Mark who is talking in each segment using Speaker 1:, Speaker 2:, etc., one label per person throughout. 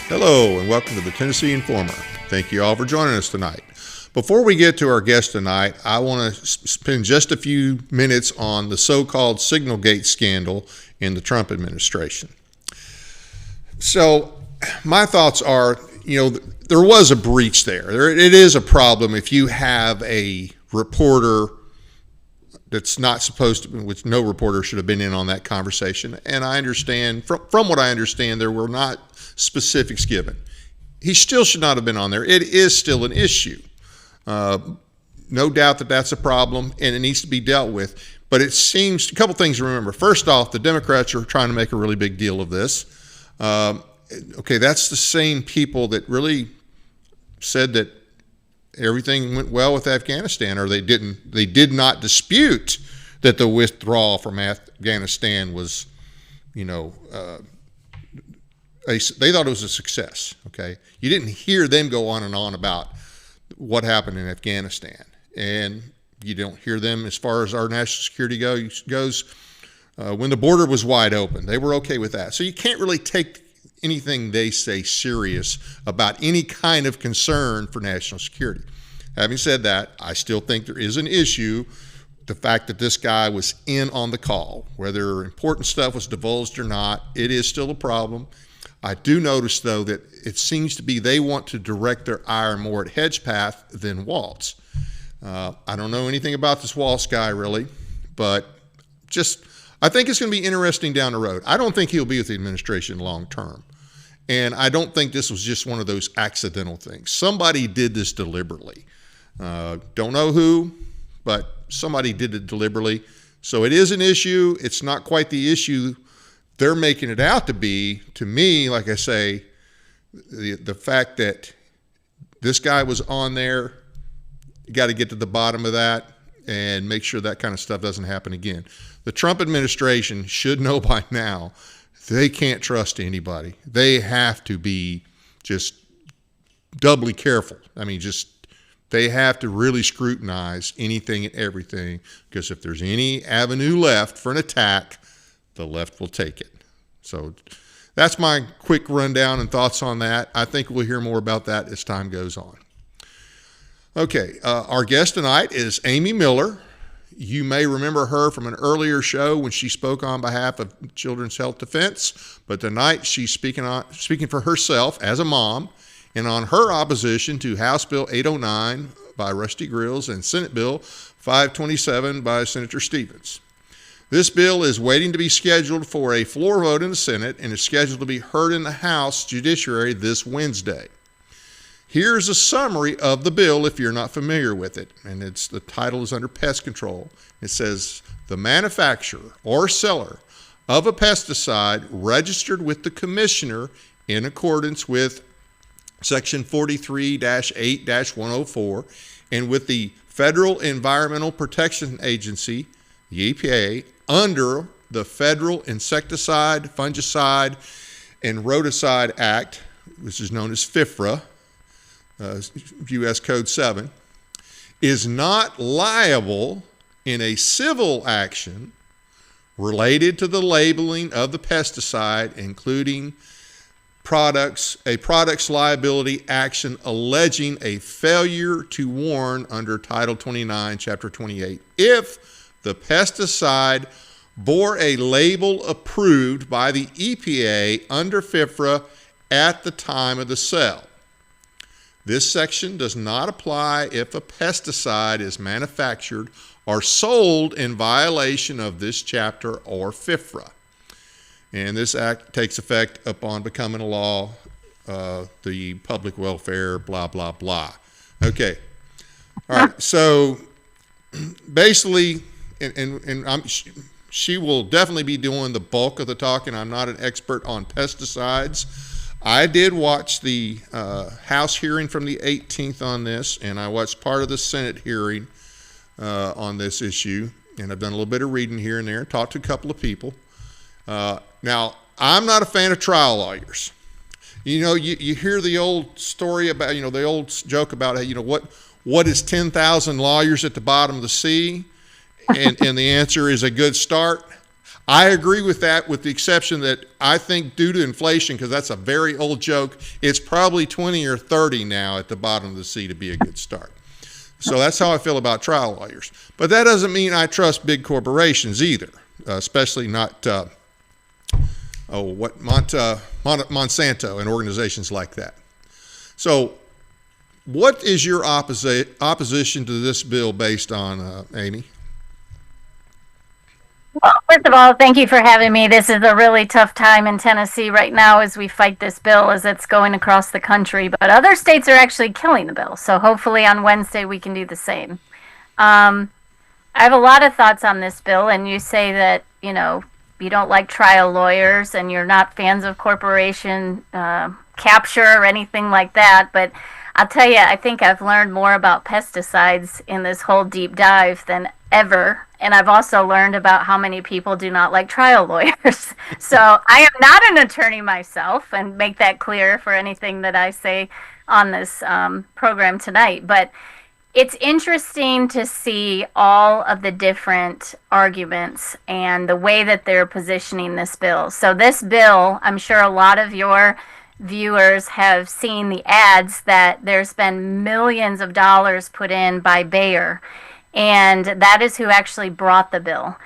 Speaker 1: Hello, and welcome to the Tennessee Informer. Thank you all for joining us tonight. Before we get to our guest tonight, I want to spend just a few minutes on the so-called Signalgate scandal in the Trump administration. So my thoughts are, there was a breach there. It is a problem if you have a reporter that's not supposed to, which no reporter should have been in on that conversation. And I understand, from what I understand, there were not specifics given. He still should not have been on there. It is still an issue. No doubt that that's a problem and it needs to be dealt with. But it seems, a couple things to remember. First off, the Democrats are trying to make a really big deal of this. Okay, that's the same people that really said that everything went well with Afghanistan, or they did not dispute that the withdrawal from Afghanistan was, they thought it was a success. Okay, you didn't hear them go on and on about what happened in Afghanistan, and you don't hear them as far as our national security goes. When the border was wide open, they were okay with that. So you can't really take anything they say serious about any kind of concern for national security. Having said that, I still think there is an issue. The fact that this guy was in on the call, whether important stuff was divulged or not, it is still a problem. I do notice, though, that it seems to be they want to direct their ire more at Hedgepath than Waltz. I don't know anything about this Waltz guy, really, but I think it's going to be interesting down the road. I don't think he'll be with the administration long term. And I don't think this was just one of those accidental things. Somebody did this deliberately. Don't know who, but somebody did it deliberately. So it is an issue. It's not quite the issue they're making it out to be. To me, like I say, the fact that this guy was on there, you got to get to the bottom of that and make sure that kind of stuff doesn't happen again. The Trump administration should know by now they can't trust anybody. They have to be just doubly careful. I mean, they have to really scrutinize anything and everything, because if there's any avenue left for an attack, the left will take it. So that's my quick rundown and thoughts on that. I think we'll hear more about that as time goes on. Okay, our guest tonight is Amy Miller. You may remember her from an earlier show when she spoke on behalf of Children's Health Defense, but tonight she's speaking for herself as a mom and on her opposition to House Bill 809 by Rusty Grills and Senate Bill 527 by Senator Stevens. This bill is waiting to be scheduled for a floor vote in the Senate and is scheduled to be heard in the House Judiciary this Wednesday. Here's a summary of the bill if you're not familiar with it, and the title is under pest control. It says, the manufacturer or seller of a pesticide registered with the commissioner in accordance with Section 43-8-104 and with the Federal Environmental Protection Agency, the EPA, under the Federal Insecticide, Fungicide, and Rodenticide Act, which is known as FIFRA, U.S. Code 7, is not liable in a civil action related to the labeling of the pesticide, including a product's liability action alleging a failure to warn under Title 29, Chapter 28, if the pesticide bore a label approved by the EPA under FIFRA at the time of the sale. This section does not apply if a pesticide is manufactured or sold in violation of this chapter or FIFRA. And this act takes effect upon becoming a law, the public welfare, blah, blah, blah. Okay. All right. So basically, she will definitely be doing the bulk of the talking. I'm not an expert on pesticides. I did watch the House hearing from the 18th on this, and I watched part of the Senate hearing on this issue, and I've done a little bit of reading here and there, talked to a couple of people. Now, I'm not a fan of trial lawyers. You hear the old story about, the old joke about, what is 10,000 lawyers at the bottom of the sea? And the answer is a good start. I agree with that, with the exception that I think due to inflation, because that's a very old joke, it's probably 20 or 30 now at the bottom of the sea to be a good start. So that's how I feel about trial lawyers. But that doesn't mean I trust big corporations either, especially not Monsanto and organizations like that. So what is your opposition to this bill based on, Amy?
Speaker 2: Well, first of all, thank you for having me. This is a really tough time in Tennessee right now as we fight this bill as it's going across the country. But other states are actually killing the bill. So hopefully on Wednesday we can do the same. I have a lot of thoughts on this bill, and you say that, you don't like trial lawyers and you're not fans of corporation capture or anything like that. But I'll tell you, I think I've learned more about pesticides in this whole deep dive than ever. And I've also learned about how many people do not like trial lawyers. So I am not an attorney myself, and make that clear for anything that I say on this program tonight. But it's interesting to see all of the different arguments and the way that they're positioning this bill. So this bill, I'm sure a lot of your viewers have seen the ads that there's been millions of dollars put in by Bayer, and that is who actually brought the bill.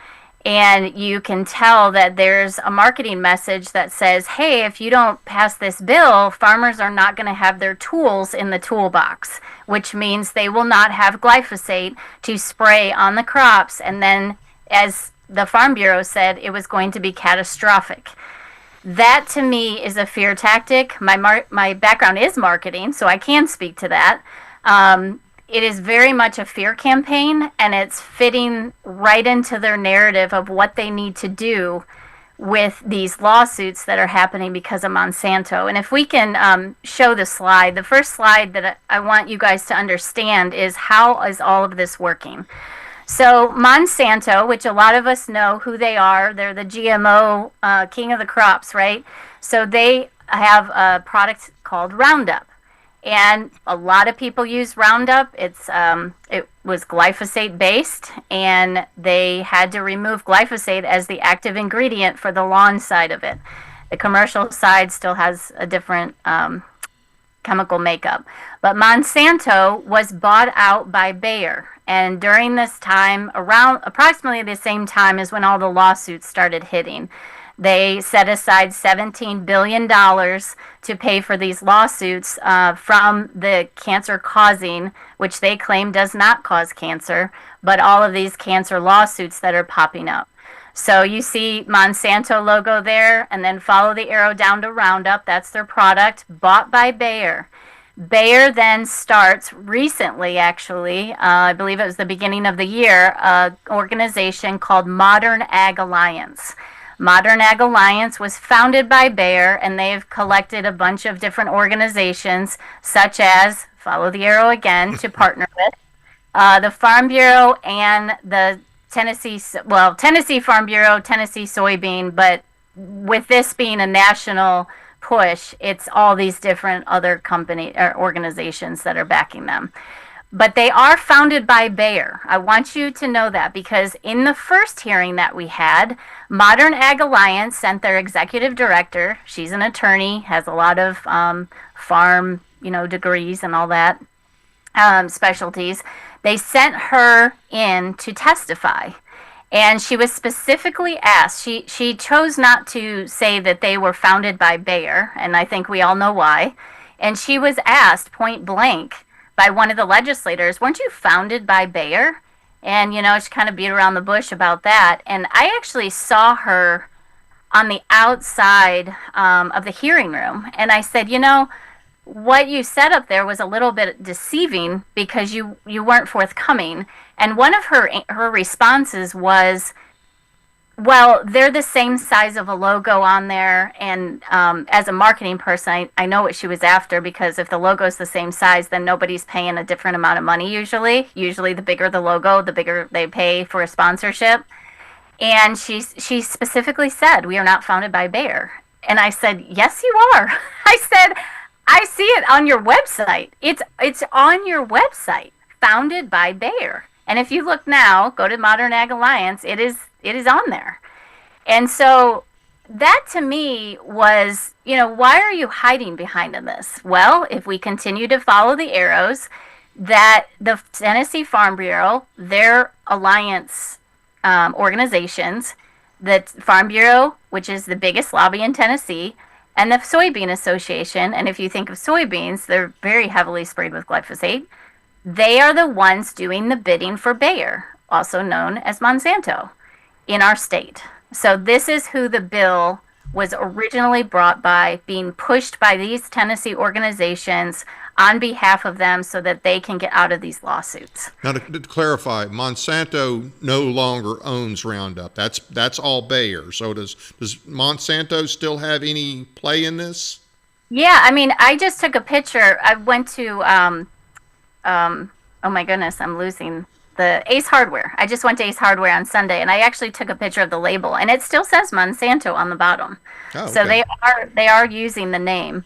Speaker 2: And you can tell that there's a marketing message that says, hey, if you don't pass this bill, farmers are not going to have their tools in the toolbox, which means they will not have glyphosate to spray on the crops. And then, as the Farm Bureau said, it was going to be catastrophic. That to me is a fear tactic. My background is marketing, so I can speak to that. It is very much a fear campaign, and it's fitting right into their narrative of what they need to do with these lawsuits that are happening because of Monsanto. And if we can show the slide, the first slide that I want you guys to understand is how is all of this working. So Monsanto, which a lot of us know who they are, they're the GMO king of the crops, right? So they have a product called Roundup. And a lot of people use Roundup. It was glyphosate based, and they had to remove glyphosate as the active ingredient for the lawn side of it. The commercial side still has a different chemical makeup. But Monsanto was bought out by Bayer. And during this time, around approximately the same time as when all the lawsuits started hitting, they set aside $17 billion to pay for these lawsuits from the cancer causing, which they claim does not cause cancer, but all of these cancer lawsuits that are popping up. So you see Monsanto logo there, and then follow the arrow down to Roundup. That's their product, bought by Bayer. Bayer then starts recently, actually, I believe it was the beginning of the year, an organization called Modern Ag Alliance. Modern Ag Alliance was founded by Bayer, and they've collected a bunch of different organizations, such as, follow the arrow again, to partner with the Farm Bureau and the Tennessee Farm Bureau, Tennessee Soybean, but with this being a national push, it's all these different other company or organizations that are backing them. But they are founded by Bayer. I want you to know that, because in the first hearing that we had, Modern Ag Alliance sent their executive director. She's an attorney, has a lot of farm, degrees and all that, specialties. They sent her in to testify. And she was specifically asked, she chose not to say that they were founded by Bayer, and I think we all know why. And she was asked point blank by one of the legislators, weren't you founded by Bayer? And, she kind of beat around the bush about that. And I actually saw her on the outside of the hearing room. And I said, what you said up there was a little bit deceiving because you weren't forthcoming. And one of her responses was, well, they're the same size of a logo on there, and as a marketing person, I know what she was after, because if the logo's the same size, then nobody's paying a different amount of money usually. Usually the bigger the logo, the bigger they pay for a sponsorship. And she specifically said, "We are not founded by Bayer." And I said, "Yes, you are." I said, "I see it on your website. It's on your website, founded by Bayer." And if you look now, go to Modern Ag Alliance, it is on there. And so that to me was, why are you hiding behind this? Well, if we continue to follow the arrows, that the Tennessee Farm Bureau, their alliance organizations, the Farm Bureau, which is the biggest lobby in Tennessee, and the Soybean Association, and if you think of soybeans, they're very heavily sprayed with glyphosate. They are the ones doing the bidding for Bayer, also known as Monsanto, in our state. So this is who the bill was originally brought by, being pushed by these Tennessee organizations on behalf of them so that they can get out of these lawsuits.
Speaker 1: Now, to clarify, Monsanto no longer owns Roundup. That's all Bayer. So does Monsanto still have any play in this?
Speaker 2: Yeah, I mean, I just took a picture. I went to, oh my goodness, I'm losing the Ace Hardware. I just went to Ace Hardware on Sunday, and I actually took a picture of the label, and it still says Monsanto on the bottom.
Speaker 1: Oh, okay.
Speaker 2: So they are using the name.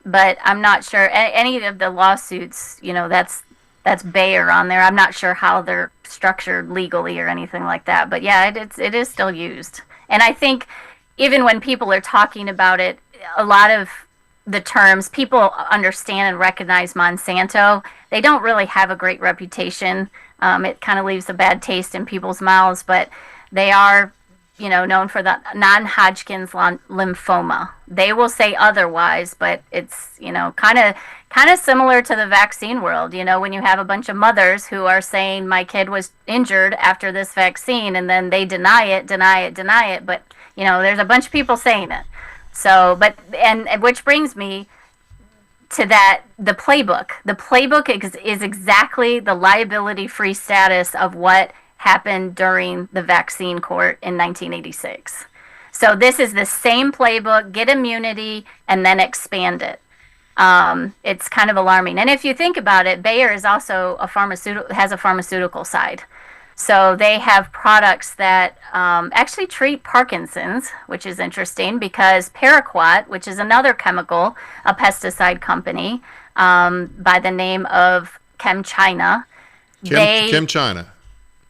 Speaker 2: But I'm not sure any of the lawsuits, that's Bayer on there. I'm not sure how they're structured legally or anything like that. But yeah, it is still used. And I think even when people are talking about it, a lot of the terms, people understand and recognize Monsanto. They don't really have a great reputation. It kind of leaves a bad taste in people's mouths, but they are known for the non-Hodgkin's lymphoma. They will say otherwise, but it's, kind of similar to the vaccine world. When you have a bunch of mothers who are saying my kid was injured after this vaccine, and then they deny it, but, there's a bunch of people saying it. So, and which brings me to that, the playbook. The playbook is exactly the liability-free status of what happened during the vaccine court in 1986. So this is the same playbook: get immunity and then expand it. It's kind of alarming. And if you think about it, Bayer is also has a pharmaceutical side. So they have products that actually treat Parkinson's, which is interesting because Paraquat, which is another chemical, a pesticide company by the name of ChemChina.
Speaker 1: ChemChina.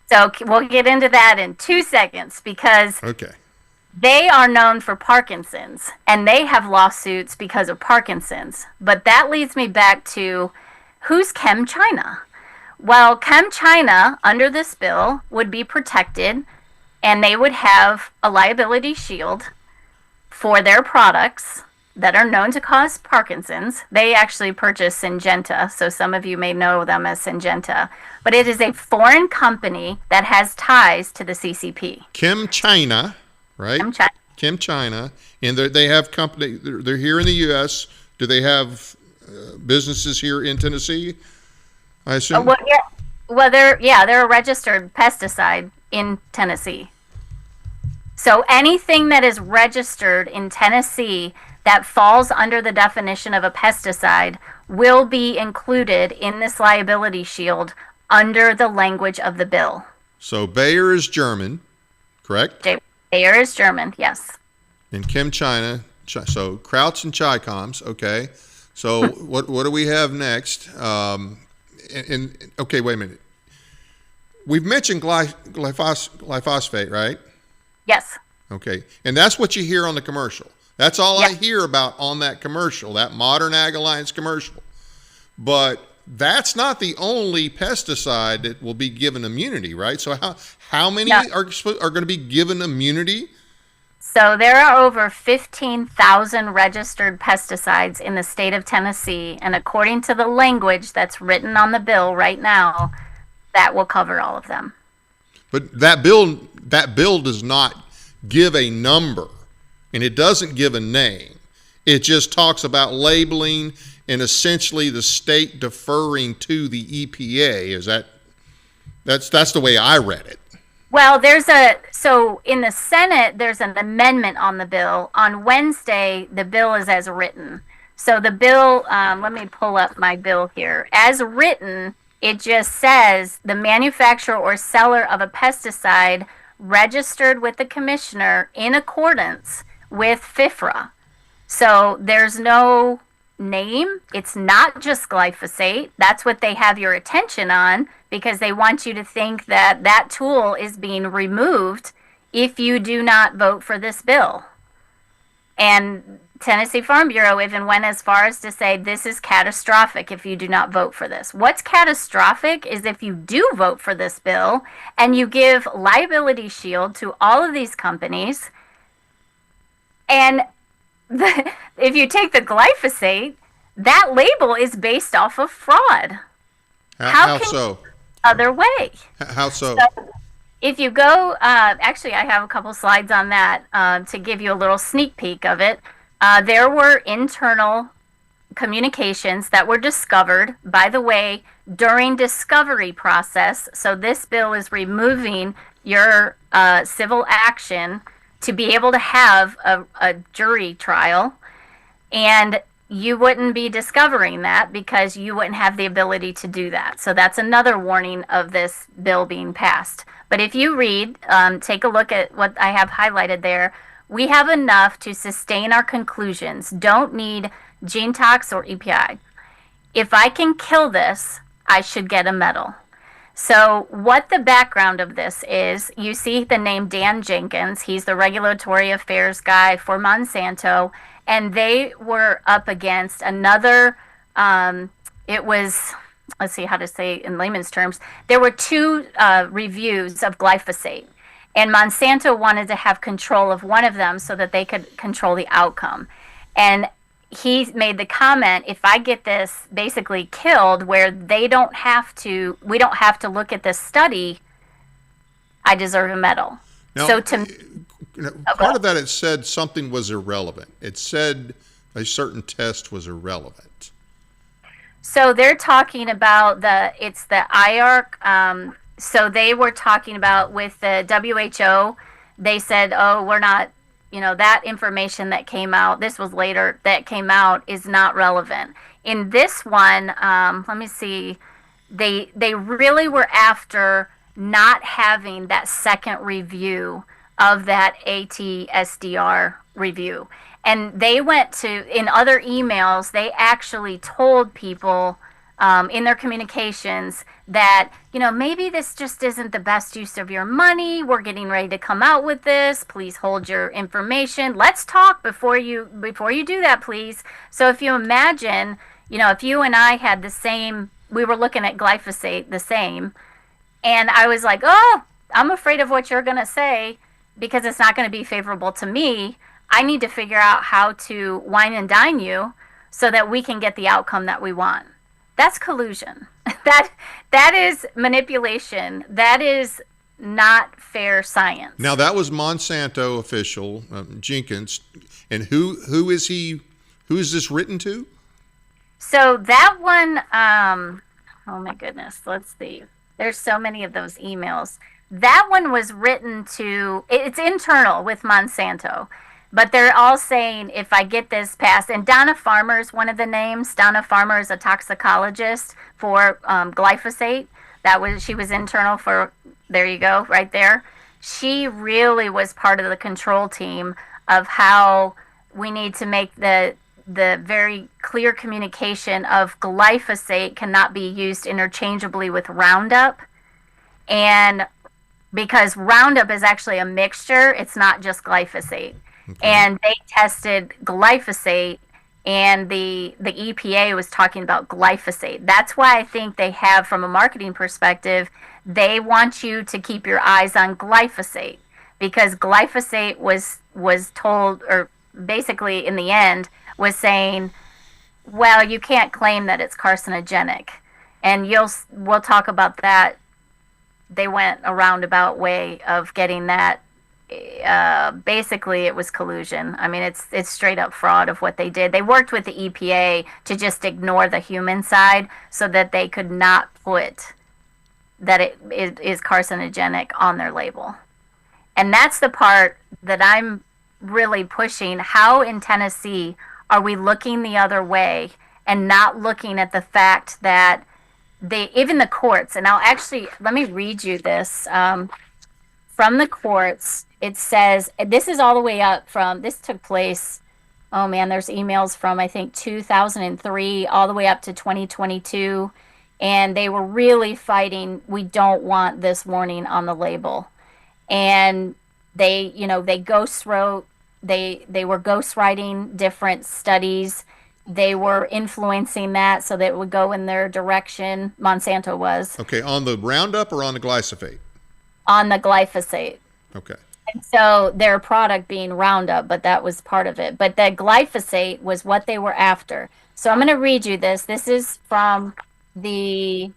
Speaker 2: So we'll get into that in 2 seconds because they are known for Parkinson's, and they have lawsuits because of Parkinson's. But that leads me back to, who's ChemChina? Well, ChemChina, under this bill, would be protected, and they would have a liability shield for their products that are known to cause Parkinson's. They actually purchase Syngenta, so some of you may know them as Syngenta. But it is a foreign company that has ties to the CCP.
Speaker 1: ChemChina, right? ChemChina. And they have company. They're here in the U.S. Do they have businesses here in Tennessee, I assume?
Speaker 2: They're a registered pesticide in Tennessee. So anything that is registered in Tennessee that falls under the definition of a pesticide will be included in this liability shield under the language of the bill.
Speaker 1: So Bayer is German, correct?
Speaker 2: Bayer is German, yes.
Speaker 1: And ChemChina, so Krauts and Chicoms, okay. So what do we have next? Okay, wait a minute. We've mentioned glyphosate, right?
Speaker 2: Yes.
Speaker 1: Okay, and that's what you hear on the commercial. That's all I hear about on that commercial, that Modern Ag Alliance commercial. But that's not the only pesticide that will be given immunity, right? So how many are going to be given immunity?
Speaker 2: So there are over 15,000 registered pesticides in the state of Tennessee, and according to the language that's written on the bill right now, that will cover all of them.
Speaker 1: But that bill does not give a number, and it doesn't give a name. It just talks about labeling and essentially the state deferring to the EPA. That's the way I read it.
Speaker 2: Well, so in the Senate, there's an amendment on the bill. On Wednesday, the bill is as written. So the bill, let me pull up my bill here. As written, it just says the manufacturer or seller of a pesticide registered with the commissioner in accordance with FIFRA. So there's no name. It's not just glyphosate. That's what they have your attention on because they want you to think that that tool is being removed if you do not vote for this bill. And Tennessee Farm Bureau even went as far as to say this is catastrophic if you do not vote for this. What's catastrophic is if you do vote for this bill and you give liability shield to all of these companies, and if you take the glyphosate, that label is based off of fraud.
Speaker 1: How so?
Speaker 2: Other way.
Speaker 1: How so?
Speaker 2: If you go, actually, I have a couple slides on that to give you a little sneak peek of it. There were internal communications that were discovered, by the way, during discovery process. So this bill is removing your civil action to be able to have a jury trial, and you wouldn't be discovering that because you wouldn't have the ability to do that. So that's another warning of this bill being passed. But if you read, take a look at what I have highlighted there, we have enough to sustain our conclusions. Don't need gene tox or EPI. If I can kill this, I should get a medal. So what the background of this is, you see the name Dan Jenkins. He's the regulatory affairs guy for Monsanto, and they were up against another, it was, let's see how to say in layman's terms, there were two reviews of glyphosate, and Monsanto wanted to have control of one of them so that they could control the outcome. And he made the comment, if I get this basically killed where we don't have to look at this study, I deserve a medal.
Speaker 1: Now,
Speaker 2: so to
Speaker 1: part of that, it said something was irrelevant. It said a certain test was irrelevant.
Speaker 2: So they're talking about the IARC. So they were talking about with the WHO, they said, oh, we're not, that information that came out, this was later, that came out is not relevant. In this one, let me see, they really were after not having that second review of that ATSDR review. And they went to, in other emails, they actually told people in their communications that, maybe this just isn't the best use of your money. We're getting ready to come out with this. Please hold your information. Let's talk before you do that, please. So if you imagine, if you and I had the same, we were looking at glyphosate the same, and I was like, oh, I'm afraid of what you're going to say because it's not going to be favorable to me. I need to figure out how to wine and dine you so that we can get the outcome that we want. That's collusion. That is manipulation. That is not fair science.
Speaker 1: Now that was Monsanto official Jenkins, and who is he? Who is this written to?
Speaker 2: So that one, oh my goodness, let's see. There's so many of those emails. That one was written to. It's internal with Monsanto. But they're all saying, if I get this passed, and Donna Farmer is one of the names. Donna Farmer is a toxicologist for glyphosate. She was internal for, there you go, right there. She really was part of the control team of how we need to make the very clear communication of glyphosate cannot be used interchangeably with Roundup. And because Roundup is actually a mixture, it's not just glyphosate. Okay. And they tested glyphosate, and the EPA was talking about glyphosate. That's why I think they have, from a marketing perspective, they want you to keep your eyes on glyphosate, because glyphosate was told, or basically in the end was saying, well, you can't claim that it's carcinogenic. And we'll talk about that. They went a roundabout way of getting that. Basically it was collusion. I mean, it's straight up fraud of what they did. They worked with the EPA to just ignore the human side so that they could not put that it is carcinogenic on their label. And that's the part that I'm really pushing. How in Tennessee are we looking the other way and not looking at the fact that even the courts, and let me read you this. from the courts, it says this is all the way up from this took place. Oh man, there's emails from I think 2003 all the way up to 2022, and they were really fighting. We don't want this warning on the label, and they ghost wrote. They were ghostwriting different studies. They were influencing that so that it would go in their direction. Monsanto was.
Speaker 1: Okay, on the Roundup or on the glyphosate?
Speaker 2: On the glyphosate.
Speaker 1: Okay.
Speaker 2: And so their product being Roundup, but that was part of it. But the glyphosate was what they were after. So I'm going to read you this. This is from the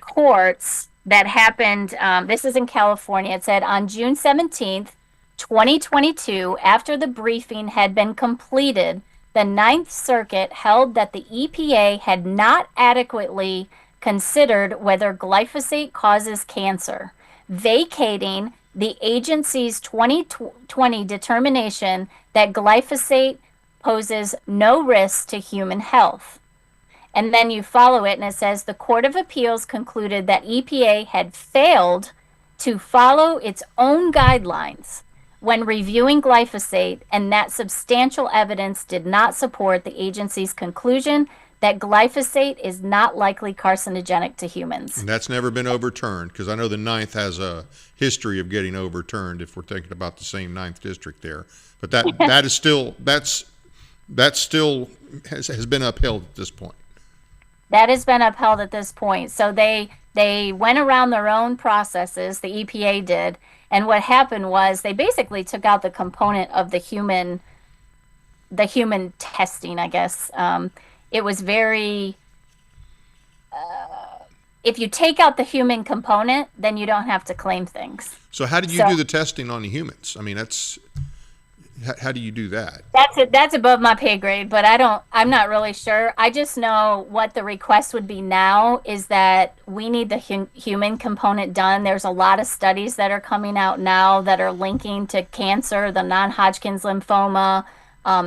Speaker 2: courts that happened. This is in California. It said on June 17th, 2022, after the briefing had been completed, the Ninth Circuit held that the EPA had not adequately considered whether glyphosate causes cancer, vacating the agency's 2020 determination that glyphosate poses no risk to human health. And then you follow it and it says the Court of Appeals concluded that EPA had failed to follow its own guidelines when reviewing glyphosate, and that substantial evidence did not support the agency's conclusion that glyphosate is not likely carcinogenic to humans.
Speaker 1: And that's never been overturned, because I know the Ninth has a history of getting overturned if we're thinking about the same Ninth District there. But that is still has been upheld at this point.
Speaker 2: That has been upheld at this point. So they went around their own processes, the EPA did, and what happened was they basically took out the component of the human testing, I guess. It was very, if you take out the human component, then you don't have to claim things.
Speaker 1: So how did you do the testing on the humans? I mean, how do you do that?
Speaker 2: That's above my pay grade, but I'm not really sure. I just know what the request would be now is that we need the human component done. There's a lot of studies that are coming out now that are linking to cancer, the non-Hodgkin's lymphoma,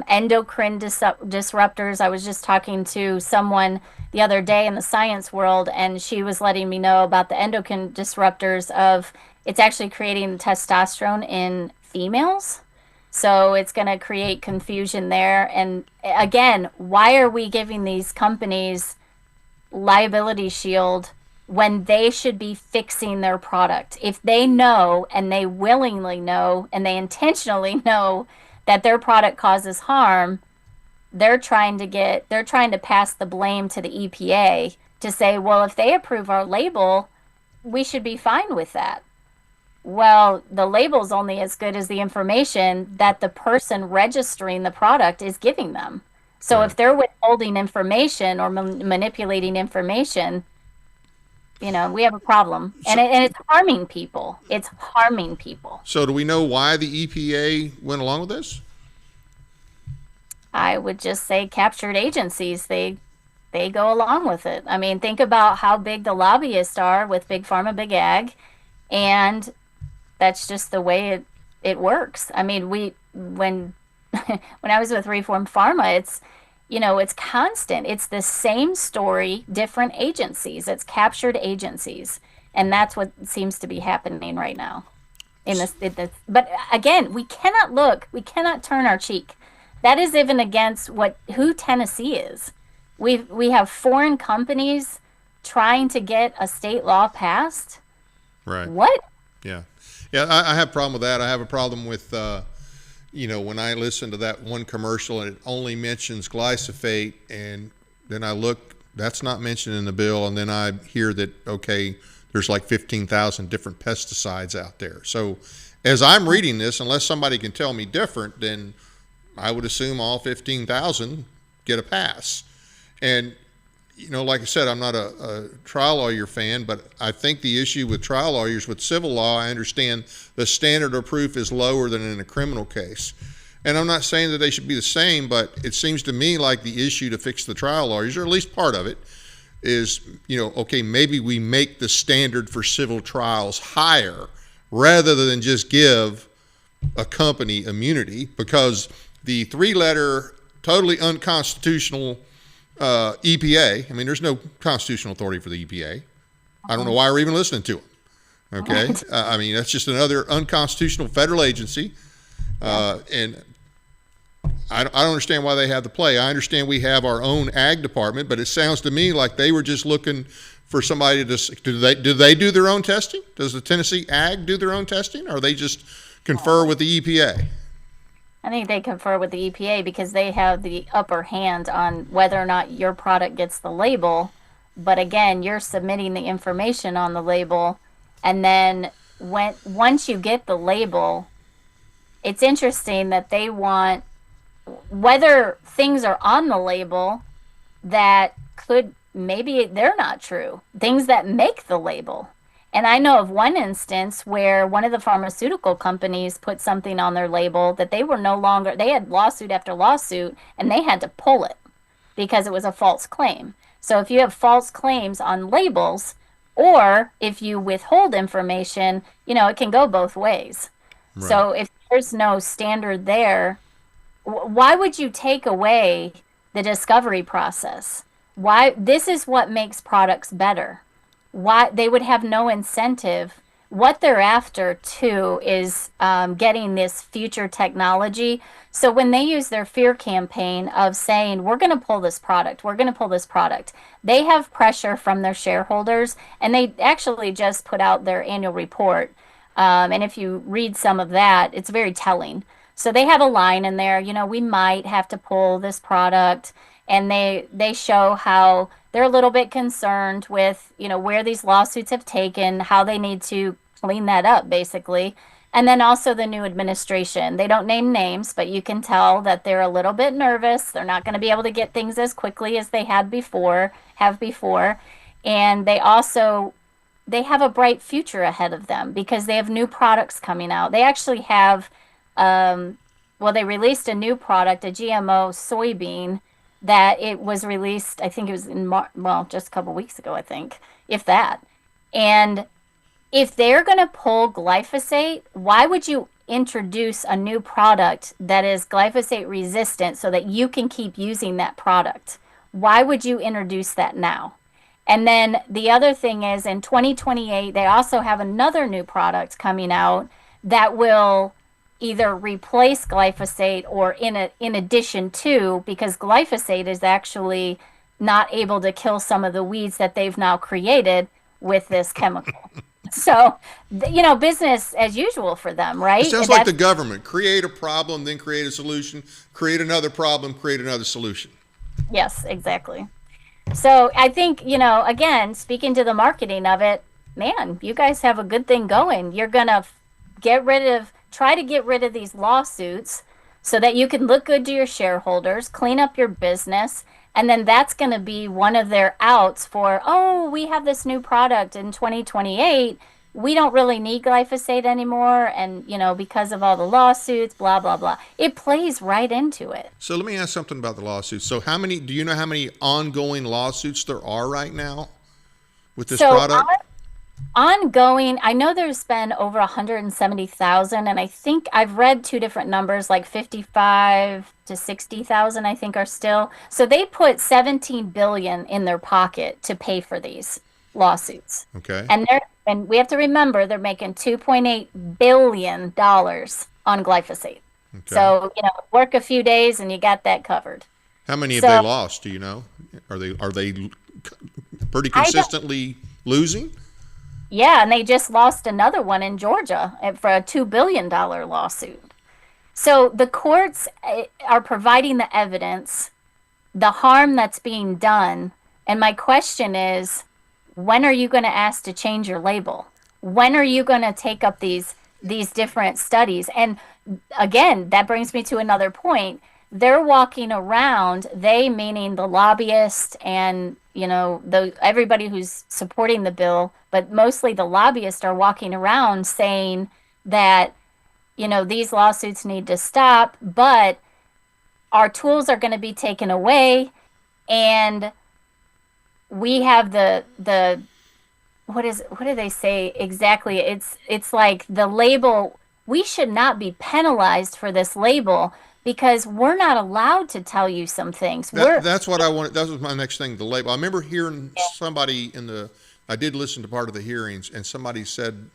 Speaker 2: endocrine disruptors. I was just talking to someone the other day in the science world, and she was letting me know about the endocrine disruptors of it's actually creating testosterone in females. So it's going to create confusion there. And again, why are we giving these companies liability shield when they should be fixing their product? If they know and they willingly know and they intentionally know that their product causes harm, they're trying to pass the blame to the EPA to say, well, if they approve our label, we should be fine with that. Well, the label's only as good as the information that the person registering the product is giving them. So right. If they're withholding information or manipulating information, we have a problem. And it's harming people. It's harming people.
Speaker 1: So do we know why the EPA went along with this?
Speaker 2: I would just say captured agencies. They go along with it. I mean, think about how big the lobbyists are with Big Pharma, Big Ag, and that's just the way it works. I mean, when I was with Reform Pharma, it's constant. It's the same story, different agencies. It's captured agencies, and that's what seems to be happening right now. But again, we cannot turn our cheek. That is even against who Tennessee is. We have foreign companies trying to get a state law passed.
Speaker 1: Right.
Speaker 2: What?
Speaker 1: Yeah. Yeah, I have a problem with that. I have a problem with, when I listen to that one commercial and it only mentions glyphosate, and then I look, that's not mentioned in the bill, and then I hear that, okay, there's like 15,000 different pesticides out there. So as I'm reading this, unless somebody can tell me different, then I would assume all 15,000 get a pass. And like I said, I'm not a trial lawyer fan, but I think the issue with trial lawyers with civil law, I understand the standard of proof is lower than in a criminal case. And I'm not saying that they should be the same, but it seems to me like the issue to fix the trial lawyers, or at least part of it, is, okay, maybe we make the standard for civil trials higher rather than just give a company immunity, because the three-letter, totally unconstitutional EPA. I mean, there's no constitutional authority for the EPA. I don't know why we're even listening to them. Okay. I mean, that's just another unconstitutional federal agency. And I don't understand why they have the play. I understand we have our own ag department, but it sounds to me like they were just looking for somebody to do they do their own testing? Does the Tennessee ag do their own testing, or they just confer with the EPA?
Speaker 2: I think they confer with the EPA because they have the upper hand on whether or not your product gets the label. But again, you're submitting the information on the label, and then once you get the label, it's interesting that they want whether things are on the label that could maybe they're not true, things that make the label. And I know of one instance where one of the pharmaceutical companies put something on their label that they were no longer, they had lawsuit after lawsuit, and they had to pull it because it was a false claim. So if you have false claims on labels, or if you withhold information, it can go both ways. Right. So if there's no standard there, why would you take away the discovery process? Why? This is what makes products better. Why they would have no incentive. What they're after too is getting this future technology. So when they use their fear campaign of saying, we're going to pull this product, they have pressure from their shareholders, and they actually just put out their annual report. And if you read some of that, it's very telling. So they have a line in there, we might have to pull this product, and they show how they're a little bit concerned with, where these lawsuits have taken, how they need to clean that up, basically. And then also the new administration. They don't name names, but you can tell that they're a little bit nervous. They're not going to be able to get things as quickly as they have before. And they have a bright future ahead of them because they have new products coming out. They actually have, they released a new product, a GMO soybean, that it was released, I think it was in just a couple weeks ago, I think, if that. And if they're going to pull glyphosate, why would you introduce a new product that is glyphosate resistant so that you can keep using that product? Why would you introduce that now? And then the other thing is in 2028, they also have another new product coming out that will either replace glyphosate or in addition to, because glyphosate is actually not able to kill some of the weeds that they've now created with this chemical. So, business as usual for them, right?
Speaker 1: It sounds like the government. Create a problem, then create a solution. Create another problem, create another solution.
Speaker 2: Yes, exactly. So I think, again, speaking to the marketing of it, man, you guys have a good thing going. You're going to try to get rid of these lawsuits so that you can look good to your shareholders, clean up your business, and then that's going to be one of their outs for, we have this new product in 2028. We don't really need glyphosate anymore. And, because of all the lawsuits, blah, blah, blah. It plays right into it.
Speaker 1: So let me ask something about the lawsuits. So do you know how many ongoing lawsuits there are right now with this product?
Speaker 2: Ongoing, I know there's been over 170,000, and I think I've read two different numbers, like 55 to 60,000, I think are still. So they put 17 billion in their pocket to pay for these lawsuits.
Speaker 1: Okay.
Speaker 2: And we have to remember they're making $2.8 billion on glyphosate. Okay. So, work a few days and you got that covered.
Speaker 1: How many have they lost? Do you know? Are they pretty consistently losing?
Speaker 2: Yeah, and they just lost another one in Georgia for a $2 billion lawsuit. So the courts are providing the evidence, the harm that's being done. And my question is, when are you going to ask to change your label? When are you going to take up these different studies? And again, that brings me to another point. They're walking around, they meaning the lobbyists and everybody who's supporting the bill, but mostly the lobbyists are walking around saying that these lawsuits need to stop, but our tools are going to be taken away, and we have the what do they say exactly? It's like the label. We should not be penalized for this label because we're not allowed to tell you some things.
Speaker 1: That's what I wanted. That was my next thing, the label. I remember hearing somebody I did listen to part of the hearings, and somebody said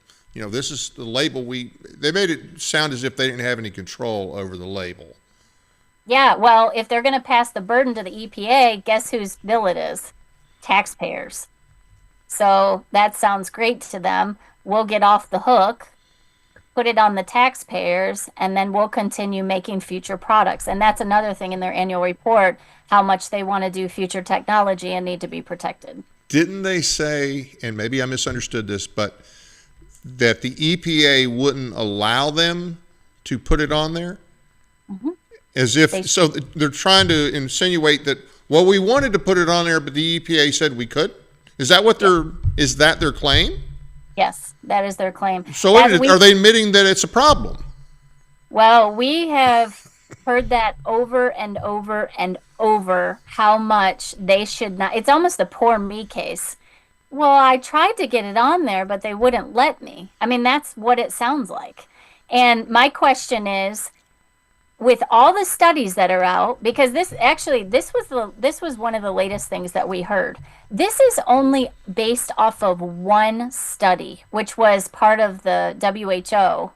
Speaker 1: this is the label they made it sound as if they didn't have any control over the label.
Speaker 2: Yeah, well, if they're going to pass the burden to the EPA, guess whose bill it is? Taxpayers. So that sounds great to them. We'll get off the hook, put it on the taxpayers, and then we'll continue making future products. And that's another thing in their annual report, how much they want to do future technology and need to be protected.
Speaker 1: Didn't they say, and maybe I misunderstood this, but that the EPA wouldn't allow them to put it on there?
Speaker 2: Mm-hmm.
Speaker 1: As if, so they're trying to insinuate that, well, we wanted to put it on there, but the EPA said we could? Is that what is that their claim?
Speaker 2: Yes, that is their claim.
Speaker 1: So are they admitting that it's a problem?
Speaker 2: Well, we have heard that over and over and over, how much they should not. It's almost the poor me case. Well, I tried to get it on there, but they wouldn't let me. I mean, that's what it sounds like. And my question is, with all the studies that are out, because this was one of the latest things that we heard. This is only based off of one study, which was part of the WHO,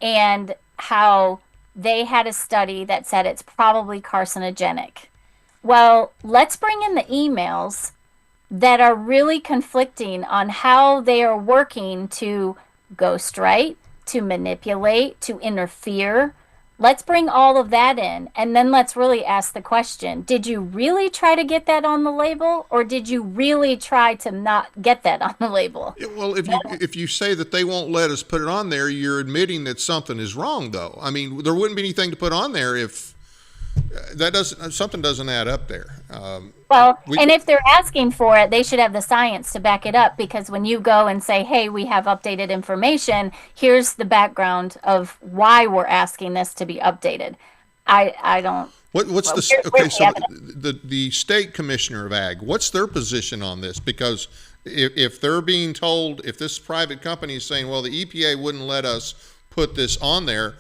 Speaker 2: and how they had a study that said it's probably carcinogenic. Well, let's bring in the emails that are really conflicting on how they are working to ghostwrite, to manipulate, to interfere. Let's bring all of that in, and then let's really ask the question, did you really try to get that on the label, or did you really try to not get that on the label?
Speaker 1: Yeah, well, if you say that they won't let us put it on there, you're admitting that something is wrong, though. I mean, there wouldn't be anything to put on there if something doesn't add up there.
Speaker 2: And if they're asking for it, they should have the science to back it up, because when you go and say, hey, we have updated information, here's the background of why we're asking this to be updated. I don't.
Speaker 1: What's the state commissioner of ag, what's their position on this? Because if they're being told, if this private company is saying, well, the EPA wouldn't let us put this on there,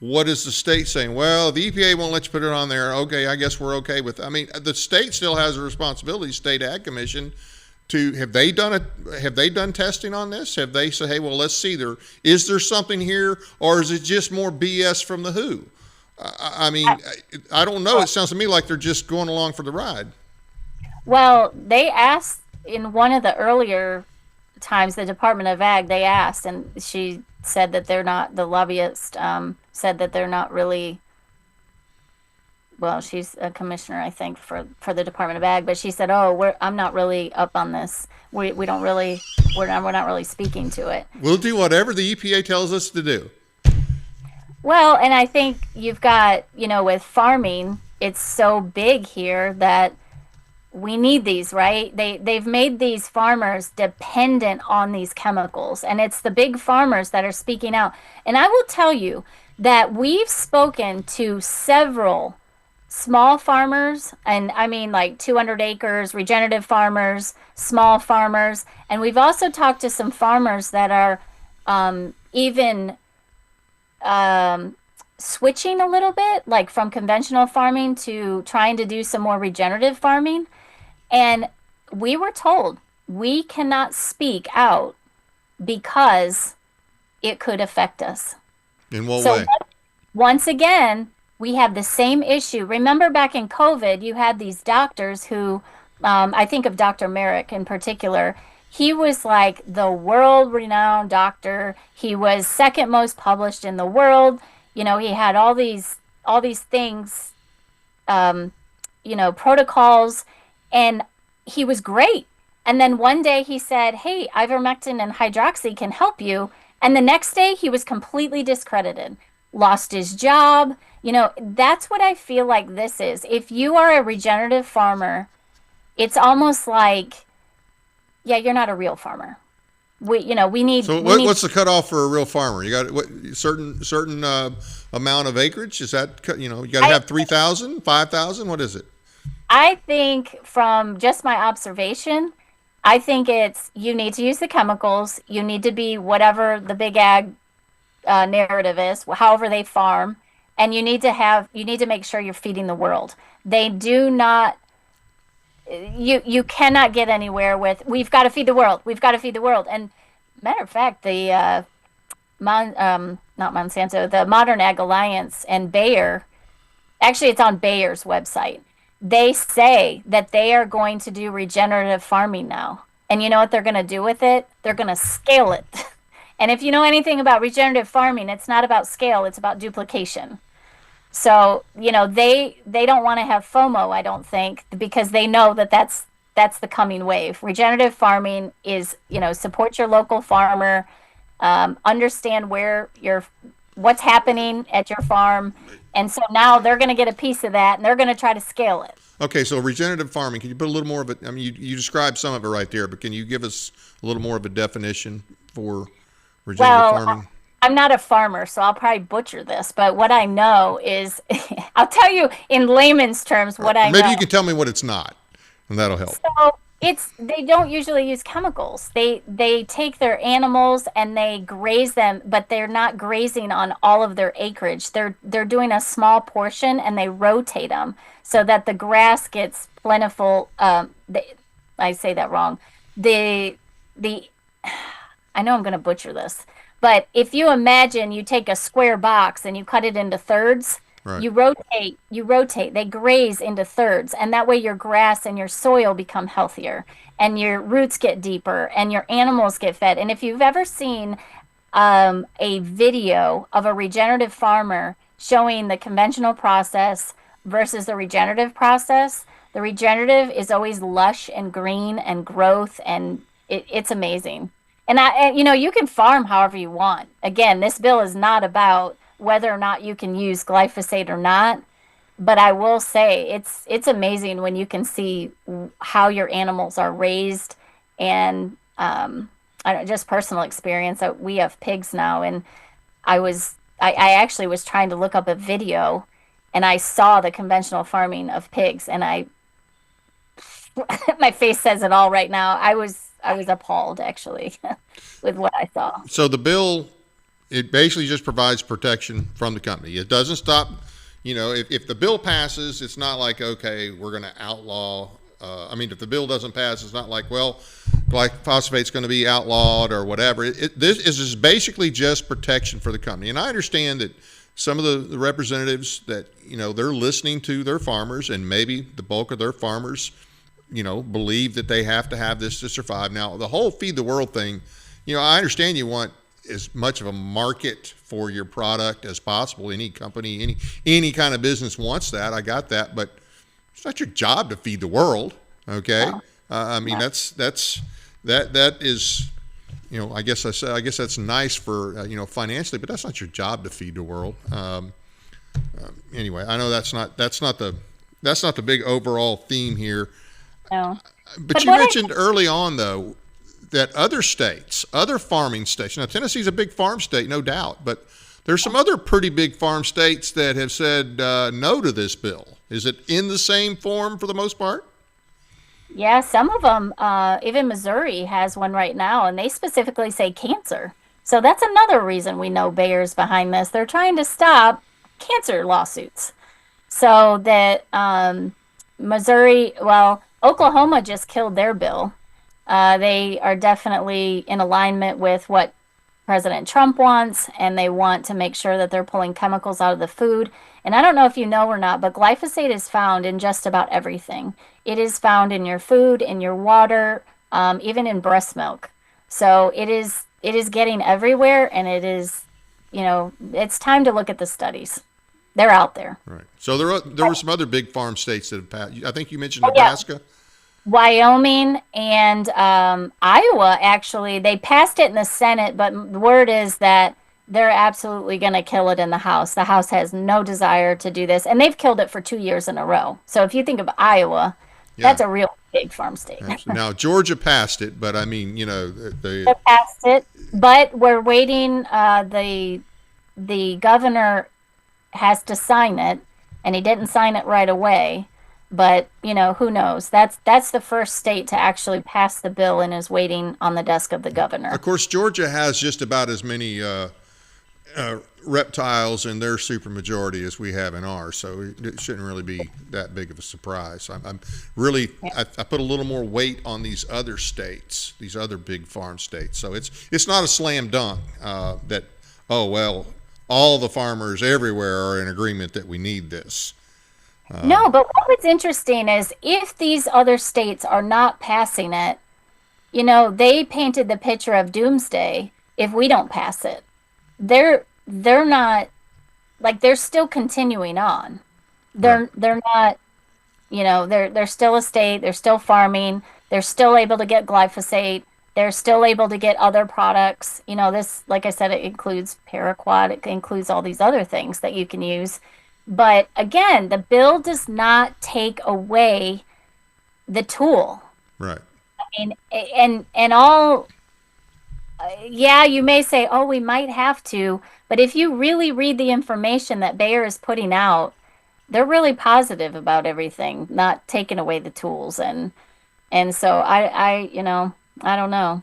Speaker 1: what is the state saying? Well, the EPA won't let you put it on there. Okay, I guess we're okay with it. I mean, the state still has a responsibility, State Ag Commission, have they done testing on this? Have they said, hey, well, let's see, is there something here, or is it just more BS from the WHO? I mean, I don't know. It sounds to me like they're just going along for the ride.
Speaker 2: Well, they asked in one of the earlier times, the Department of Ag, they asked, and she said that they're not, the lobbyist said that they're not really, well, she's a commissioner, I think, for the Department of Ag, but she said, I'm not really up on this. We don't really, we're not really speaking to it.
Speaker 1: We'll do whatever the EPA tells us to do.
Speaker 2: Well, and I think you've got, with farming, it's so big here that we need these, right? They've made these farmers dependent on these chemicals, and it's the big farmers that are speaking out. And I will tell you that we've spoken to several small farmers, and I mean like 200 acres, regenerative farmers, small farmers, and we've also talked to some farmers that are even switching a little bit, like from conventional farming to trying to do some more regenerative farming. And we were told we cannot speak out because it could affect us.
Speaker 1: In what way?
Speaker 2: Once again, we have the same issue. Remember back in COVID, you had these doctors who, I think of Dr. Merrick in particular. He was like the world-renowned doctor. He was second most published in the world. He had all these things, protocols, and he was great. And then one day he said, hey, ivermectin and hydroxy can help you. And the next day he was completely discredited, lost his job. That's what I feel like this is. If you are a regenerative farmer, it's almost like, yeah, you're not a real farmer. We need.
Speaker 1: So what's the cutoff for a real farmer? You got what certain amount of acreage? Is that you got to have 3,000, 5,000? What is it?
Speaker 2: I think from just my observation, I think it's you need to use the chemicals. You need to be whatever the big ag narrative is, however they farm, and you need to make sure you're feeding the world. They do not. You cannot get anywhere with we've got to feed the world. We've got to feed the world. And matter of fact, the not Monsanto, the Modern Ag Alliance and Bayer, actually it's on Bayer's website. They say that they are going to do regenerative farming now. And you know what they're going to do with it? They're going to scale it. And if you know anything about regenerative farming, it's not about scale, it's about duplication. So, they don't want to have FOMO, I don't think, because they know that that's the coming wave. Regenerative farming is, support your local farmer, understand what's happening at your farm, and so now they're going to get a piece of that, and they're going to try to scale it.
Speaker 1: Okay, so regenerative farming, can you put a little more of it? I mean, you described some of it right there, but can you give us a little more of a definition for regenerative farming?
Speaker 2: I'm not a farmer, so I'll probably butcher this, but what I know is, I'll tell you in layman's terms what I know.
Speaker 1: Maybe you can tell me what it's not, and that'll help.
Speaker 2: So they don't usually use chemicals. They take their animals and they graze them, but they're not grazing on all of their acreage. They're doing a small portion and they rotate them so that the grass gets plentiful. I say that wrong. The I know I'm going to butcher this, but if you imagine you take a square box and you cut it into thirds, right. You rotate, they graze into thirds, and that way your grass and your soil become healthier, and your roots get deeper, and your animals get fed. And if you've ever seen a video of a regenerative farmer showing the conventional process versus the regenerative process, the regenerative is always lush and green and growth, and it's amazing. And you can farm however you want. Again, this bill is not about whether or not you can use glyphosate or not, but I will say it's amazing when you can see how your animals are raised. And just personal experience. We have pigs now, and I actually was trying to look up a video, and I saw the conventional farming of pigs, and my face says it all right now. I was appalled, actually, with what I saw.
Speaker 1: So the bill, it basically just provides protection from the company. It doesn't stop, if the bill passes, it's not like, okay, we're going to outlaw. If the bill doesn't pass, it's not like, well, glyphosate's going to be outlawed or whatever. This is basically just protection for the company. And I understand that some of the representatives that, they're listening to their farmers, and maybe the bulk of their farmers believe that they have to have this to survive. Now, the whole feed the world thing, I understand you want as much of a market for your product as possible. Any company, any kind of business wants that. I got that, but it's not your job to feed the world. Okay.
Speaker 2: No.
Speaker 1: That is, I guess that's nice for, financially, but that's not your job to feed the world. Anyway, I know that's not the big overall theme here.
Speaker 2: No.
Speaker 1: But you mentioned early on, though, that other states, other farming states, now Tennessee's a big farm state, no doubt, but there's some other pretty big farm states that have said no to this bill. Is it in the same form for the most part?
Speaker 2: Yeah, some of them, even Missouri has one right now, and they specifically say cancer. So that's another reason we know Bayer's behind this. They're trying to stop cancer lawsuits. So that Missouri, Oklahoma just killed their bill. They are definitely in alignment with what President Trump wants, and they want to make sure that they're pulling chemicals out of the food. And I don't know if you know or not, but glyphosate is found in just about everything. It is found in your food, in your water, even in breast milk. So it is getting everywhere, and it is, it's time to look at the studies. They're out there.
Speaker 1: Right. So there were some other big farm states that have passed. I think you mentioned Nebraska.
Speaker 2: Yeah. Wyoming and Iowa, actually, they passed it in the Senate, but the word is that they're absolutely going to kill it in the House. The House has no desire to do this, and they've killed it for 2 years in a row. So if you think of Iowa, that's a real big farm state.
Speaker 1: Now, Georgia passed it, but they
Speaker 2: passed it, but we're waiting. The governor has to sign it, and he didn't sign it right away. But, who knows? That's the first state to actually pass the bill and is waiting on the desk of the governor.
Speaker 1: Of course, Georgia has just about as many reptiles in their supermajority as we have in ours, so it shouldn't really be that big of a surprise. I put a little more weight on these other states, these other big farm states. So it's not a slam dunk that oh, well, all the farmers everywhere are in agreement that we need this.
Speaker 2: No, but what's interesting is if these other states are not passing it, they painted the picture of doomsday if we don't pass it. They're not like they're still continuing on.
Speaker 1: Right.
Speaker 2: They're not, they're still a state, they're still farming, they're still able to get glyphosate, they're still able to get other products. This, like I said, it includes paraquat, it includes all these other things that you can use. But again, the bill does not take away the tool.
Speaker 1: Right.
Speaker 2: And all, yeah, you may say, oh, we might have to, but if you really read the information that Bayer is putting out, they're really positive about everything, not taking away the tools. And so I don't know.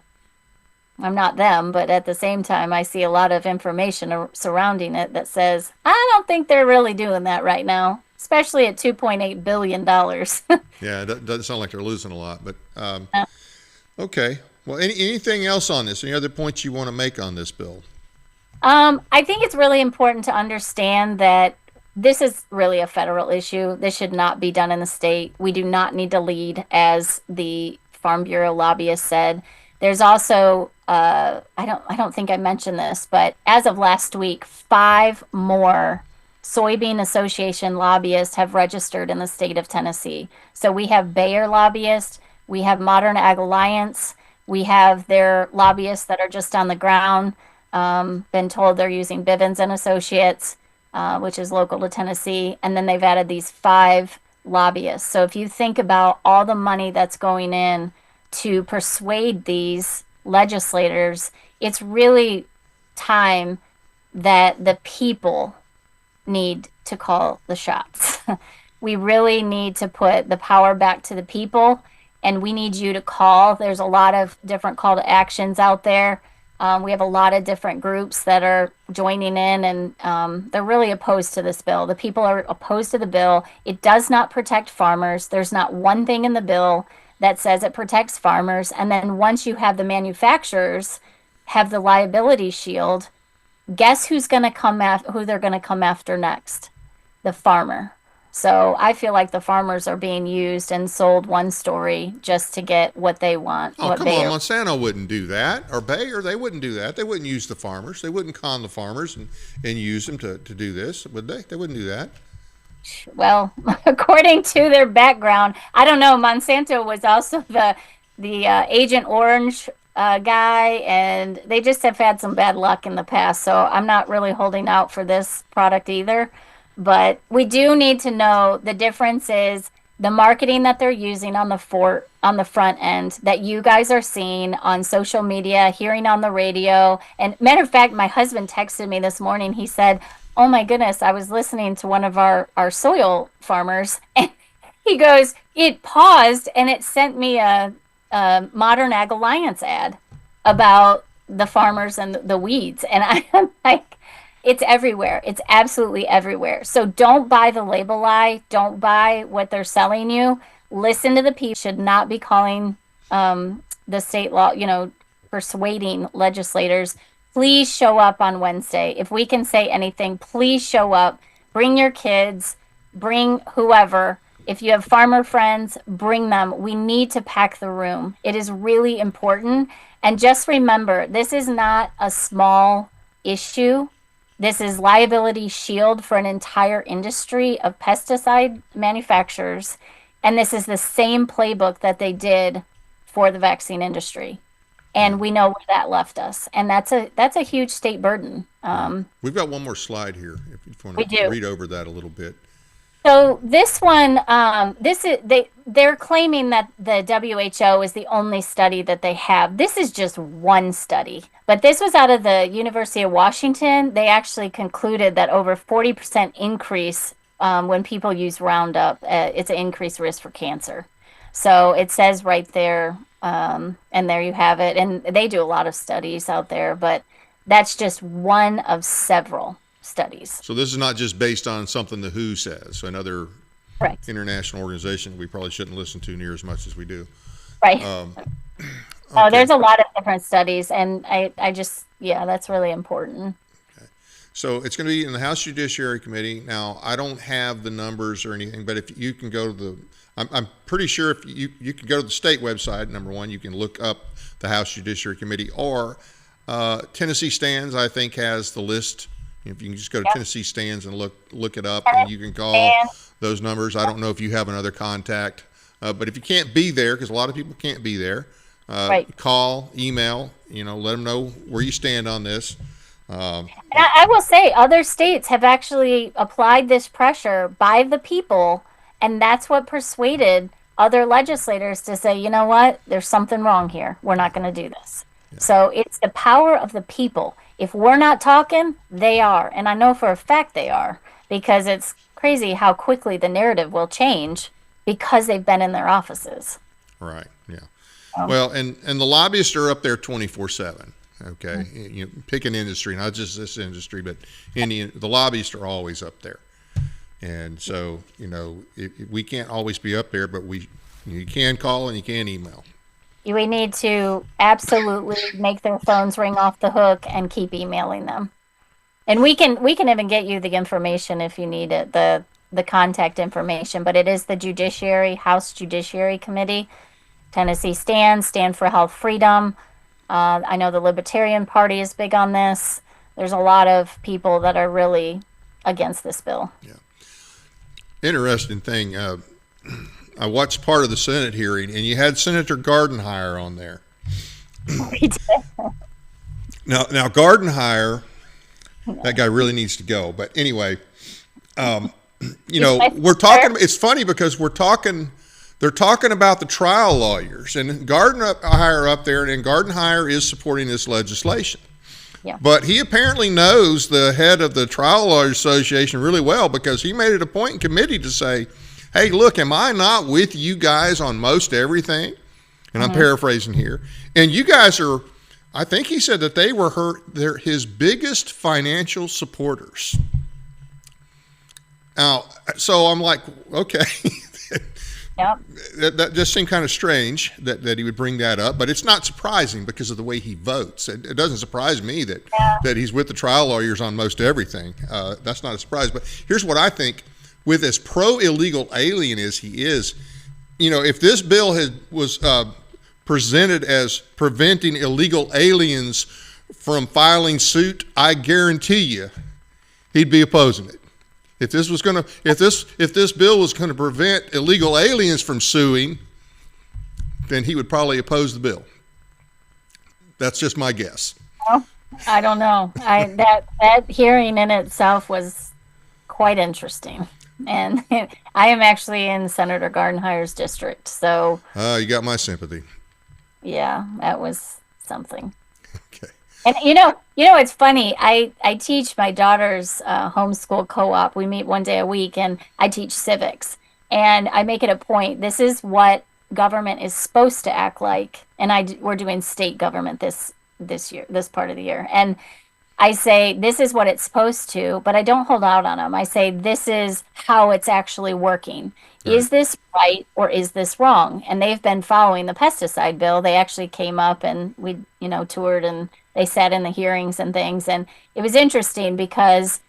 Speaker 2: I'm not them, but at the same time, I see a lot of information surrounding it that says, I don't think they're really doing that right now, especially at $2.8 billion.
Speaker 1: Yeah, it doesn't sound like they're losing a lot, but
Speaker 2: Uh,
Speaker 1: okay. Well, anything else on this? Any other points you want to make on this bill?
Speaker 2: I think it's really important to understand that this is really a federal issue. This should not be done in the state. We do not need to lead, as the Farm Bureau lobbyist said. There's also, I don't think I mentioned this, but as of last week, 5 more Soybean Association lobbyists have registered in the state of Tennessee. So we have Bayer lobbyists, we have Modern Ag Alliance, we have their lobbyists that are just on the ground. Been told they're using Bivens and Associates, which is local to Tennessee, and then they've added these 5 lobbyists. So if you think about all the money that's going in to persuade these legislators, it's really time that the people need to call the shots. We really need to put the power back to the people, and we need you to call. There's a lot of different call to actions out there. We have a lot of different groups that are joining in, and they're really opposed to this bill. The people are opposed to the bill. It does not protect farmers. There's not one thing in the bill that says it protects farmers. And then once you have the manufacturers have the liability shield, guess who they're going to come after next? The farmer. So I feel like the farmers are being used and sold one story just to get what they want.
Speaker 1: Oh, come on, Monsanto wouldn't do that, or Bayer, they wouldn't do that. They wouldn't use the farmers. They wouldn't con the farmers and use them to do this, would they? They wouldn't do that.
Speaker 2: Well, according to their background, I don't know. Monsanto was also the Agent Orange guy, and they just have had some bad luck in the past. So I'm not really holding out for this product either. But we do need to know the difference is the marketing that they're using on the front end that you guys are seeing on social media, hearing on the radio. And matter of fact, my husband texted me this morning. He said, oh my goodness, I was listening to one of our soil farmers, and he goes, it paused and it sent me a Modern Ag Alliance ad about the farmers and the weeds. And I'm like, it's everywhere. It's absolutely everywhere. So don't buy the label lie. Don't buy what they're selling you. Listen to the people. Should not be calling the state law, persuading legislators. Please show up on Wednesday. If we can say anything, please show up. Bring your kids. Bring whoever. If you have farmer friends, bring them. We need to pack the room. It is really important. And just remember, this is not a small issue. This is liability shield for an entire industry of pesticide manufacturers. And this is the same playbook that they did for the vaccine industry. And we know where that left us. And that's a huge state burden.
Speaker 1: We've got one more slide here, if you want to read over that a little bit.
Speaker 2: So this one, they're claiming that the WHO is the only study that they have. This is just one study, but this was out of the University of Washington. They actually concluded that over 40% increase when people use Roundup, it's an increased risk for cancer. So it says right there, and there you have it. And they do a lot of studies out there, but that's just one of several studies.
Speaker 1: So this is not just based on something the WHO says, another
Speaker 2: Correct.
Speaker 1: International organization we probably shouldn't listen to near as much as we do.
Speaker 2: Right.
Speaker 1: Okay.
Speaker 2: Oh, there's a lot of different studies, and I just, that's really important.
Speaker 1: So it's going to be in the House Judiciary Committee. Now, I don't have the numbers or anything, but if you can go to I'm pretty sure if you can go to the state website, number one, you can look up the House Judiciary Committee, or Tennessee Stands, I think, has the list. If you can just go to Tennessee Stands and look it up, and you can call those numbers. I don't know if you have another contact, but if you can't be there, because a lot of people can't be there, call, email, let them know where you stand on this.
Speaker 2: And I will say other states have actually applied this pressure by the people, and that's what persuaded other legislators to say, you know what, there's something wrong here. We're not going to do this. Yeah. So it's the power of the people. If we're not talking, they are. And I know for a fact they are, because it's crazy how quickly the narrative will change because they've been in their offices.
Speaker 1: Right, yeah. Well, and the lobbyists are up there 24/7. Okay, pick an industry, not just this industry, but the lobbyists are always up there. And so, we can't always be up there, but you can call and you can email.
Speaker 2: We need to absolutely make their phones ring off the hook and keep emailing them. And we can even get you the information if you need it, the contact information. But it is the House Judiciary Committee. Tennessee Stand for Health Freedom. I know the Libertarian Party is big on this. There's a lot of people that are really against this bill.
Speaker 1: Yeah. Interesting thing. I watched part of the Senate hearing, and you had Senator Gardenhire on there.
Speaker 2: We did.
Speaker 1: Now Gardenhire, that guy really needs to go. But anyway, we're talking. It's funny because they're talking about the trial lawyers, and Gardenhire up there, and Gardenhire is supporting this legislation. Yeah. But he apparently knows the head of the Trial Lawyers Association really well, because he made it a point in committee to say, hey, look, am I not with you guys on most everything? And I'm paraphrasing here. And you guys are, I think he said that they're his biggest financial supporters. Now, so I'm like, okay. Yep. That just seemed kind of strange that he would bring that up, but it's not surprising because of the way he votes. It doesn't surprise me that he's with the trial lawyers on most everything. That's not a surprise. But here's what I think: with as pro-illegal alien as he is, if this bill was presented as preventing illegal aliens from filing suit, I guarantee you he'd be opposing it. If this bill was going to prevent illegal aliens from suing, then he would probably oppose the bill. That's just my guess.
Speaker 2: Well, I don't know. That hearing in itself was quite interesting, and I am actually in Senator Gardenhire's district, so.
Speaker 1: You got my sympathy.
Speaker 2: Yeah, that was something. Okay. And it's funny. I teach my daughter's homeschool co-op. We meet one day a week, and I teach civics. And I make it a point. This is what government is supposed to act like. And we're doing state government this year, this part of the year. And I say this is what it's supposed to, but I don't hold out on them. I say this is how it's actually working. Right. Is this right or is this wrong? And they've been following the pesticide bill. They actually came up and we toured, and they sat in the hearings and things. And it was interesting because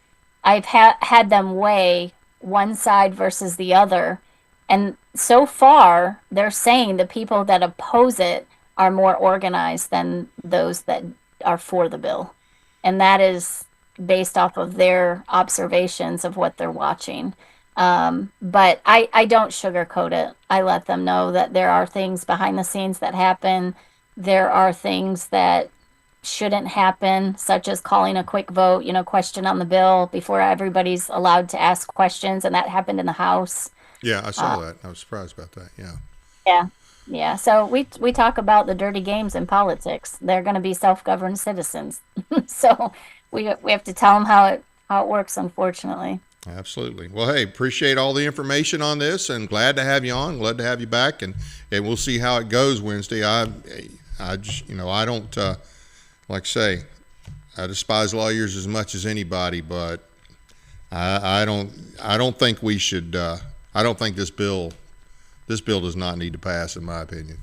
Speaker 2: I've had them weigh one side versus the other. And so far, they're saying the people that oppose it are more organized than those that are for the bill. And that is based off of their observations of what they're watching. But I don't sugarcoat it. I let them know that there are things behind the scenes that happen. There are things that shouldn't happen, such as calling a quick vote, question on the bill before everybody's allowed to ask questions. And that happened in the House.
Speaker 1: Yeah, I saw that. I was surprised about that. Yeah.
Speaker 2: Yeah. Yeah. So we talk about the dirty games in politics. They're going to be self-governed citizens. So we have to tell them how it works, unfortunately.
Speaker 1: Absolutely. Well, hey, appreciate all the information on this, and glad to have you on. Glad to have you back, and we'll see how it goes Wednesday. I just, I don't, like I say, I despise lawyers as much as anybody, but I don't think we should. I don't think this bill does not need to pass, in my opinion.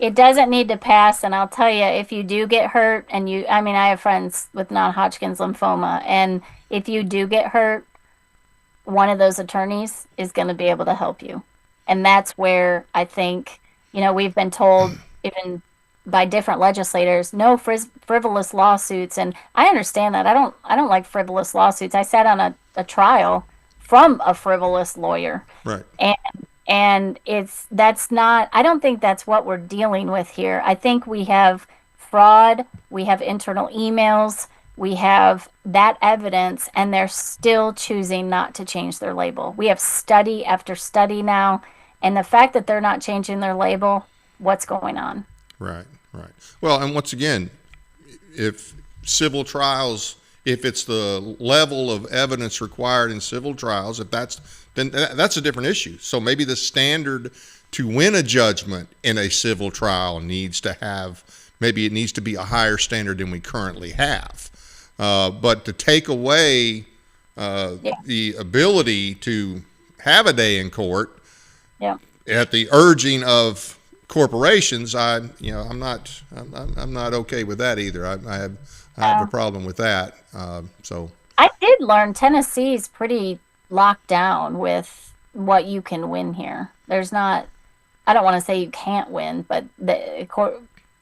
Speaker 2: It doesn't need to pass, and I'll tell you, if you do get hurt, and I have friends with non-Hodgkin's lymphoma, and if you do get hurt, one of those attorneys is going to be able to help you. And that's where I think, we've been told, even by different legislators, no frivolous lawsuits. And I understand that. I don't like frivolous lawsuits. I sat on a trial from a frivolous lawyer.
Speaker 1: Right.
Speaker 2: And that's not, I don't think that's what we're dealing with here. I think we have fraud, we have internal emails, we have that evidence, and they're still choosing not to change their label. We have study after study now, and the fact that they're not changing their label, what's going on?
Speaker 1: Right. Well, and once again, if civil trials, if it's the level of evidence required in civil trials, then that's a different issue. So maybe the standard to win a judgment in a civil trial needs to be a higher standard than we currently have. But to take away the ability to have a day in court at the urging of corporations, I'm not okay with that either. I have a problem with that. So
Speaker 2: I did learn Tennessee's pretty locked down with what you can win here. There's not, I don't want to say you can't win, but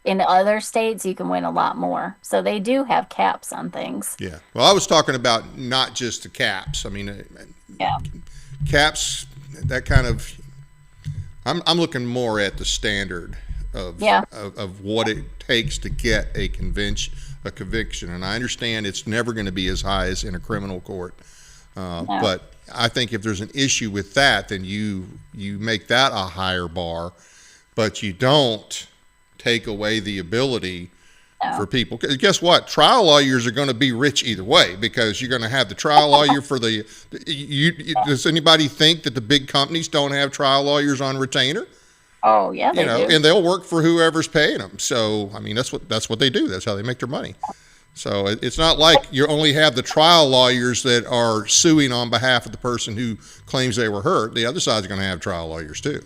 Speaker 2: in other states you can win a lot more. So they do have caps on things.
Speaker 1: Yeah. Well, I was talking about not just the caps. I mean, caps, that kind of, I'm looking more at the standard of what it takes to get a conviction. And I understand it's never going to be as high as in a criminal court. But I think if there's an issue with that, then you make that a higher bar, but you don't take away the ability for people. Guess what? Trial lawyers are going to be rich either way, because you're going to have the trial lawyer for does anybody think that the big companies don't have trial lawyers on retainer?
Speaker 2: Oh yeah, they do.
Speaker 1: And they'll work for whoever's paying them. So I mean, that's what they do. That's how they make their money. So it's not like you only have the trial lawyers that are suing on behalf of the person who claims they were hurt. The other side's going to have trial lawyers too.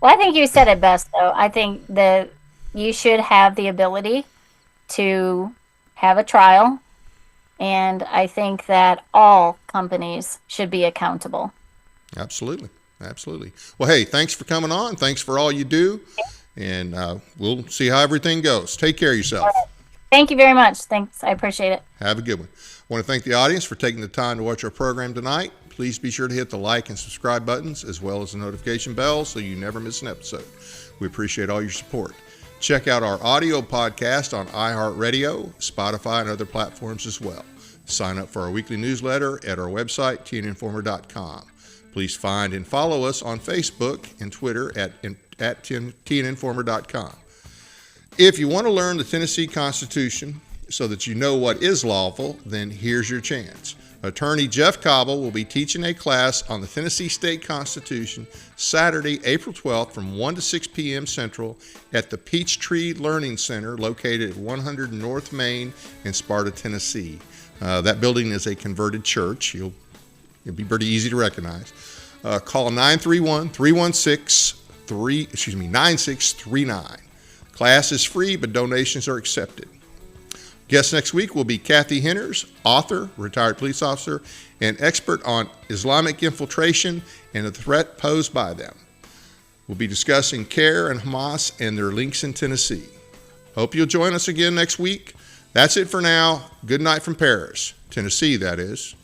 Speaker 2: Well, I think you said it best, though. I think that you should have the ability to have a trial, and I think that all companies should be accountable. Absolutely.
Speaker 1: Well, hey, thanks for coming on. Thanks for all you do, and we'll see how everything goes. Take care of yourself.
Speaker 2: Thank you very much. Thanks. I appreciate it.
Speaker 1: Have a good one. I want to thank the audience for taking the time to watch our program tonight. Please be sure to hit the like and subscribe buttons, as well as the notification bell, so you never miss an episode. We appreciate all your support. Check out our audio podcast on iHeartRadio, Spotify, and other platforms as well. Sign up for our weekly newsletter at our website, tninformer.com. Please find and follow us on Facebook and Twitter at tninformer.com. If you want to learn the Tennessee Constitution so that you know what is lawful, then here's your chance. Attorney Jeff Cobble will be teaching a class on the Tennessee State Constitution Saturday, April 12th from 1 to 6 p.m. Central at the Peachtree Learning Center located at 100 North Main in Sparta, Tennessee. That building is a converted church. It'll be pretty easy to recognize. Call 931-316-9639. Class is free, but donations are accepted. Guest next week will be Kathy Henners, author, retired police officer, and expert on Islamic infiltration and the threat posed by them. We'll be discussing CAIR and Hamas and their links in Tennessee. Hope you'll join us again next week. That's it for now. Good night from Paris, Tennessee, that is.